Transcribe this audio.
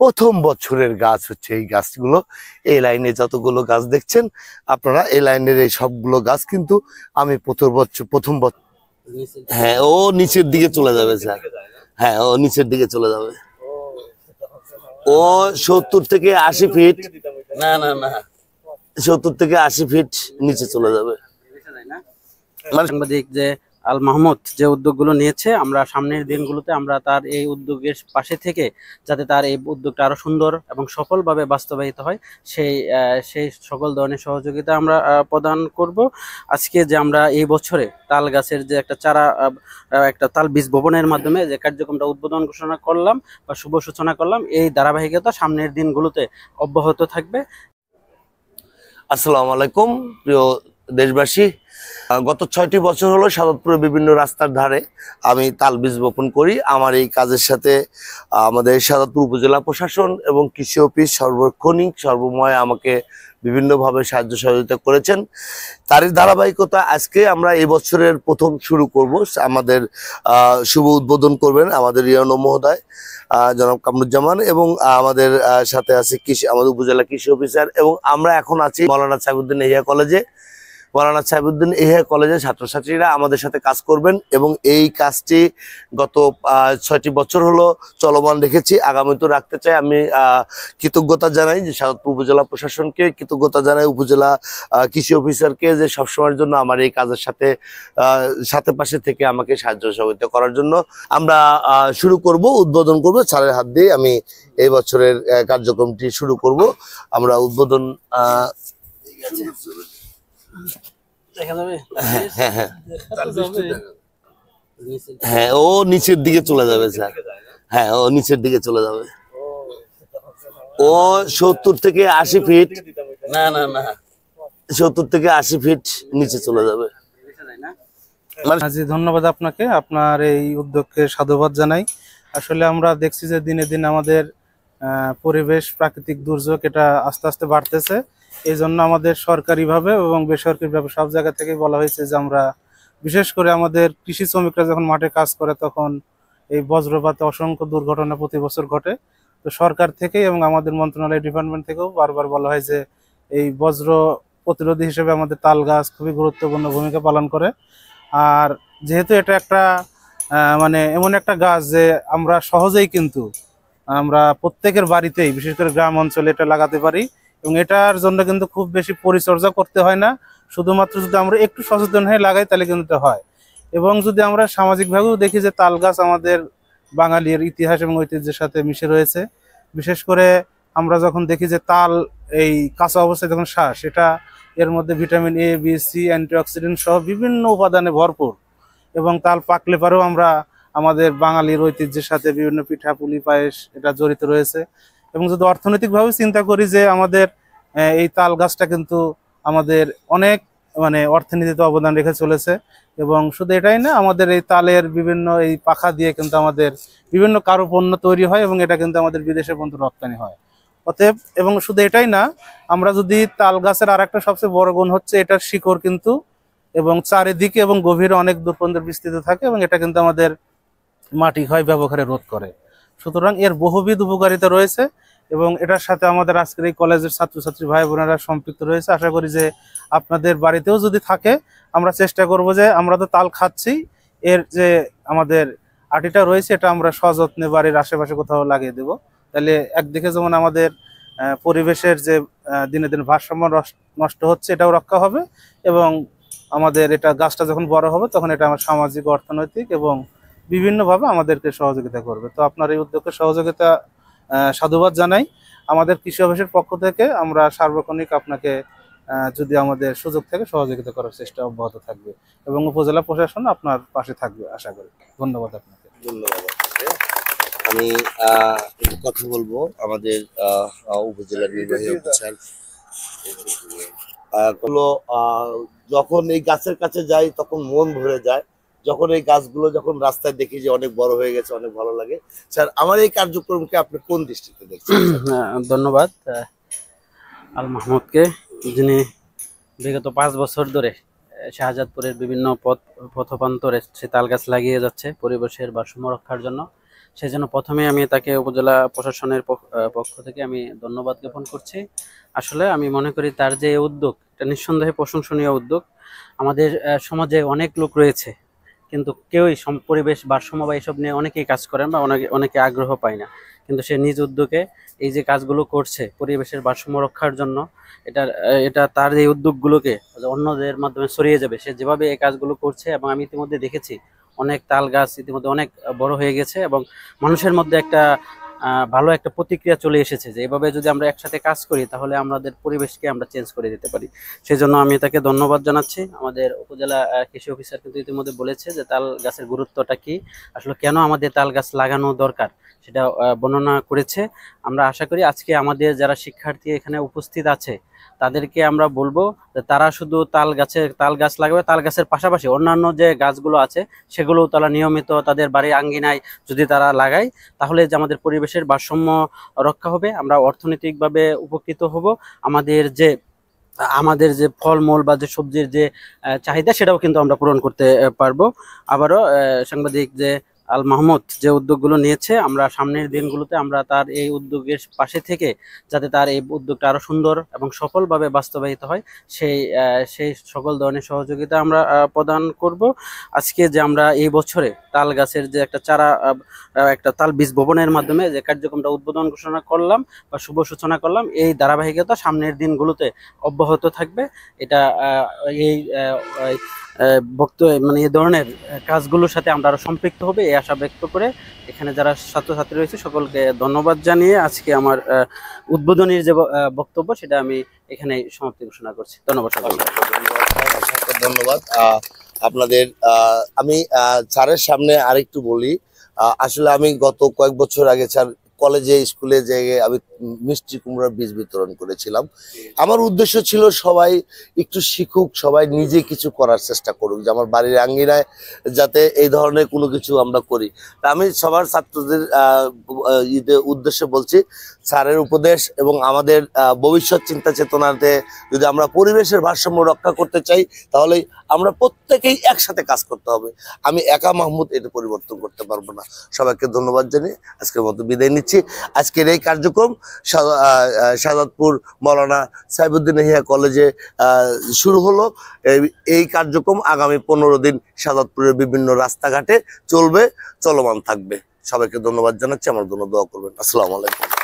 প্রথম বছরের গাছ হচ্ছে এই গাছগুলো। এই লাইনে যতগুলো গাছ দেখছেন আপনারা, এই লাইনের এই সবগুলো গাছ কিন্তু আমি প্রথম বছর। হ্যাঁ, ও নিচের দিকে চলে যাবে স্যার। হ্যাঁ, ও নিচের দিকে চলে যাবে। ও 70 থেকে 80 ফিট, না না না, 70 থেকে 80 ফিট নিচে চলে যাবে। সাংবাদিক যে আল মাহমুদ যে উদ্যোগগুলো নিয়েছে, আমরা সামনের দিনগুলোতে আমরা তার এই উদ্যোগের পাশে থেকে যাতে তার এই উদ্যোগটা আরো সুন্দর এবং সফলভাবে বাস্তবায়িত হয় সেই সকল ধরনের সহযোগিতা আমরা প্রদান করব। আজকে যে আমরা এই বছরে তাল গাছের যে একটা চারা, একটা তাল বীজ বপনের মাধ্যমে যে কার্যক্রমটা উদ্বোধন ঘোষণা করলাম বা শুভ সূচনা করলাম, এই ধারাবাহিকতা সামনের দিনগুলোতে অব্যাহত থাকবে। আসসালামু আলাইকুম প্রিয় দেশবাসী, গত 6টি বছর হলো সাদতপুরের বিভিন্ন রাস্তার ধারে আমি তাল বীজ বপন করি। আমার এই কাজের সাথে আমাদের সাদতপুর উপজেলা প্রশাসন এবং কৃষি অফিস সর্বক্ষণিক সর্বময় আমাকে বিভিন্নভাবে সাহায্য সহযোগিতা করেছেন। তারই ধারাবাহিকতা আজকে আমরা এই বছরের প্রথম শুরু করব। আমাদের শুভ উদ্বোধন করবেন আমাদের রিয়ানো মহোদয় জনাব কামরুজ্জামান, এবং আমাদের সাথে আছে আমাদের উপজেলা কৃষি অফিসার, এবং আমরা এখন আছি মৌলানা সাহেবউদ্দিন এহিয়া কলেজে। মৌলানা সাহেবউদ্দিন এহিয়া কলেজের ছাত্রছাত্রীরা আমাদের সাথে কাজ করবেন এবং এই কাজটি গত 6টি বছর হলো চলমান রেখেছি, আগামীতেও রাখতে চাই। আমি কৃতজ্ঞতা জানাই যে সাদতপুর উপজেলা প্রশাসনকে, কৃতজ্ঞতা জানাই উপজেলা কৃষি অফিসারকে যে সবসময়ের জন্য আমার এই কাজের সাথে পাশে থেকে আমাকে সাহায্য সহযোগিতা করার জন্য। আমরা শুরু করব, উদ্বোধন করব স্যারের হাত দিয়ে। আমি এই বছরের কার্যক্রমটি শুরু করব। আমরা উদ্বোধন হ্যাঁ, ও নিচের দিকে চলে যাবে স্যার। হ্যাঁ, ও নিচের দিকে চলে যাবে। ও 70 থেকে 80 ফিট, না না না, 70 থেকে 80 ফিট নিচে চলে যাবে। জি, ধন্যবাদ আপনাকে, আপনার এই উদ্যোগকে সাধুবাদ জানাই। আসলে আমরা দেখছি যে দিনে দিনে আমাদের পরিবেশ, প্রাকৃতিক দুর্যোগ এটা আস্তে আস্তে বাড়তেছে। এই জন্য আমাদের সরকারিভাবে এবং বেসরকারিভাবে সব জায়গা থেকেই বলা হয়েছে যে আমরা বিশেষ করে আমাদের কৃষি শ্রমিকরা যখন মাঠে কাজ করে তখন এই বজ্রপাতে অসংখ্য দুর্ঘটনা প্রতি বছর ঘটে। তো সরকার থেকেই এবং আমাদের মন্ত্রণালয় ডিপার্টমেন্ট থেকেও বারবার বলা হয় যে এই বজ্র প্রতিরোধী হিসেবে আমাদের তাল গাছ খুবই গুরুত্বপূর্ণ ভূমিকা পালন করে। আর যেহেতু এটা একটা মানে এমন একটা গাছ যে আমরা সহজেই কিন্তু আমরা প্রত্যেকের বাড়িতেই, বিশেষ করে গ্রাম অঞ্চলে এটা লাগাতে পারি, এবং এটার জন্য কিন্তু খুব বেশি পরিচর্যা করতে হয় না। শুধুমাত্র যদি আমরা একটু সচেতন হয়ে লাগাই তাহলে কিন্তু এটা হয়। এবং যদি আমরা সামাজিকভাবেও দেখি যে তাল গাছ আমাদের বাঙালির ইতিহাস এবং ঐতিহ্যের সাথে মিশে রয়েছে। বিশেষ করে আমরা যখন দেখি যে তাল এই কাঁচা অবস্থায় যখন শ্বাস, এটা এর মধ্যে vitamin A, B, C, antioxidant সহ বিভিন্ন উপাদানে ভরপুর। এবং তাল পাকলে পরেও আমরা আমাদের বাঙালির ঐতিহ্যের সাথে বিভিন্ন পিঠা, পুলি, পায়েস এটা জড়িত রয়েছে। এবং যদি অর্থনৈতিকভাবে চিন্তা করি যে আমাদের এই তাল গাছটা কিন্তু আমাদের অনেক মানে অর্থনীতিতে অবদান রেখে চলেছে। এবং শুধু এটাই না, আমাদের এই তালের বিভিন্ন এই পাখা দিয়ে কিন্তু আমাদের বিভিন্ন কারুপণ্য তৈরি হয় এবং এটা কিন্তু আমাদের বিদেশে পর্যন্ত রপ্তানি হয়। অতএব, এবং শুধু এটাই না, আমরা যদি তাল গাছের আর একটা সবচেয়ে বড় গুণ হচ্ছে এটার শিকড় কিন্তু এবং চারিদিকে এবং গভীরে অনেক দূর পর্যন্ত বিস্তৃত থাকে এবং এটা কিন্তু আমাদের মাটি ক্ষয় ব্যবহারে রোধ করে। সুতরাং এর বহুবিধ উপকারিতা রয়েছে এবং এটার সাথে আমাদের আজকের এই কলেজের ছাত্রছাত্রী ভাই বোনেরা সম্পৃক্ত রয়েছে। আশা করি যে আপনাদের বাড়িতেও যদি থাকে, আমরা চেষ্টা করব যে আমরা তো তাল খাচ্ছি, এর যে আমাদের আটিটা রয়েছে এটা আমরা সযত্নে বাড়ির আশেপাশে কোথাও লাগিয়ে দেব। তাহলে একদিকে যেমন আমাদের পরিবেশের যে দিনে দিনে ভারসাম্য নষ্ট হচ্ছে এটাও রক্ষা হবে, এবং আমাদের এটা গাছটা যখন বড় হবে তখন এটা আমার সামাজিক, অর্থনৈতিক এবং বিভিন্নভাবে আমাদেরকে সহযোগিতা করবে। তো আপনার এই উদ্যোগকে সহযোগিতা সাধুবাদ জানাই। আমাদের কৃষি অফিসের পক্ষ থেকে আমরা সার্বক্ষণিক আপনাকে যদি আমাদের সুযোগ থেকে সহযোগিতা করার চেষ্টা অব্যাহত থাকবে এবং উপজেলা প্রশাসন আপনার পাশে থাকবে আশা করি। ধন্যবাদ আপনাকে। ধন্যবাদ। আমি কথা বলবো আমাদের উপজেলার নির্বাহী অফিসার। যখন এই গাছের কাছে যাই তখন মন ভরে যায়, যখন এই গাছগুলো যখন রাস্তায় দেখি যে অনেক বড় হয়ে গেছে, অনেক ভালো লাগে। স্যার, আমার এই কার্যক্রমকে আপনি কোন দৃষ্টিতে দেখছেন? ধন্যবাদ আল মাহমুদকে, যিনি বিগত 5 বছর ধরে শাহজাদপুরের বিভিন্ন পথোপান্তরে সে তাল গাছ লাগিয়ে যাচ্ছে পরিবেশের ভারসাম্য রক্ষার জন্য। সেই জন্য প্রথমে আমি তাকে উপজেলা প্রশাসনের পক্ষ থেকে আমি ধন্যবাদ জ্ঞাপন করছি। আসলে আমি মনে করি তার যে উদ্যোগ, এটা নিঃসন্দেহে প্রশংসনীয় উদ্যোগ। আমাদের সমাজে অনেক লোক রয়েছে, কিন্তু কেউই পরিবেশ ভারসাম্য বা এসব নিয়ে অনেকেই কাজ করেন বা অনেকে আগ্রহ পায় না, কিন্তু সে নিজ উদ্যোগে এই যে কাজগুলো করছে পরিবেশের ভারসাম্য রক্ষার জন্য, এটা তার এই উদ্যোগগুলোকে অন্যদের মাধ্যমে ছড়িয়ে যাবে। সে যেভাবে এই কাজগুলো করছে, এবং আমি ইতিমধ্যে দেখেছি অনেক তাল গাছ ইতিমধ্যে অনেক বড় হয়ে গেছে, এবং মানুষের মধ্যে একটা ভালো একটা প্রতিক্রিয়া চলে এসেছে যে এভাবে যদি আমরা একসাথে কাজ করি তাহলে আমাদের পরিবেশকে আমরা চেঞ্জ করে দিতে পারি। সেই জন্য আমি তাকে ধন্যবাদ জানাচ্ছি। আমাদের উপজেলা কৃষি অফিসার কিন্তু ইতিমধ্যে বলেছে যে তাল গাছের গুরুত্বটা কি, আসলে কেন আমাদের তাল গাছ লাগানো দরকার সেটা বর্ণনা করেছে। আমরা আশা করি আজকে আমাদের যারা শিক্ষার্থী এখানে উপস্থিত আছে তাদেরকে আমরা বলবো যে তারা শুধু তাল গাছ লাগাবে, তাল গাছের পাশাপাশি অন্যান্য যে গাছগুলো আছে সেগুলোও তারা নিয়মিত তাদের বাড়ির আঙ্গিনায় যদি তারা লাগায়, তাহলে যে আমাদের পরিবেশের ভারসাম্য রক্ষা হবে, আমরা অর্থনৈতিকভাবে উপকৃত হব, আমাদের যে ফলমূল বা যে সবজির যে চাহিদা সেটাও কিন্তু আমরা পূরণ করতে পারবো। আবারও সাংবাদিক যে আল মাহমুদ যে উদ্যোগগুলো নিয়েছে, আমরা সামনের দিনগুলোতে আমরা তার এই উদ্যোগের পাশে থেকে যাতে তার এই উদ্যোগটা আরো সুন্দর এবং সফলভাবে বাস্তবায়িত হয় সেই সকল ধরনের সহযোগিতা আমরা প্রদান করব। আজকে যে আমরা এই বছরে তাল গাছের যে একটা চারা একটা তাল বীজ বপনের মাধ্যমে যে কার্যক্রমটা উদ্বোধন ঘোষণা করলাম বা শুভ সূচনা করলাম, এই ধারাবাহিকতা সামনের দিনগুলোতে অব্যাহত থাকবে। এটা মানে এই ধরনের কাজগুলোর সাথে আমরা আরো সম্পৃক্ত হবে এই আশা ব্যক্ত করে এখানে যারা ছাত্রছাত্রী রয়েছে সকলকে ধন্যবাদ জানিয়ে আজকে আমার উদ্বোধনীর যে বক্তব্য সেটা আমি এখানে সমাপ্তি ঘোষণা করছি। ধন্যবাদ সকলকে। ধন্যবাদ আপনাদের। আমি স্যারের সামনে আরেকটু বলি। আসলে আমি গত কয়েক বছর আগে স্যার কলেজে স্কুলে যেয়ে আমি মিষ্টি কুমড়ার বীজ বিতরণ করেছিলাম। আমার উদ্দেশ্য ছিল সবাই একটু শিখুক, সবাই নিজে কিছু করার চেষ্টা করুক, যে আমার বাড়ির আঙ্গিনায় যাতে এই ধরনের কোনো কিছু আমরা করি। তা আমি সবার ছাত্রদের উদ্দেশ্যে বলছি, স্যারের উপদেশ এবং আমাদের ভবিষ্যৎ চিন্তা চেতনাতে যদি আমরা পরিবেশের ভারসাম্য রক্ষা করতে চাই তাহলে আমরা প্রত্যেকেই একসাথে কাজ করতে হবে। আমি একা মাহমুদ এটা পরিবর্তন করতে পারবো না। সবাইকে ধন্যবাদ জানিয়ে আজকের মতো বিদায় নিচ্ছি। আজকের এই কার্যক্রম শাহাদাতপুর মৌলানা সাইফুদ্দিন ইয়াহিয়া কলেজে শুরু হলো। এই কার্যক্রম আগামী 15 দিন শাহাদাতপুরের বিভিন্ন রাস্তাঘাটে চলমান থাকবে। সবাইকে ধন্যবাদ জানাচ্ছি, আমার জন্য দোয়া করবেন। আসসালামু আলাইকুম।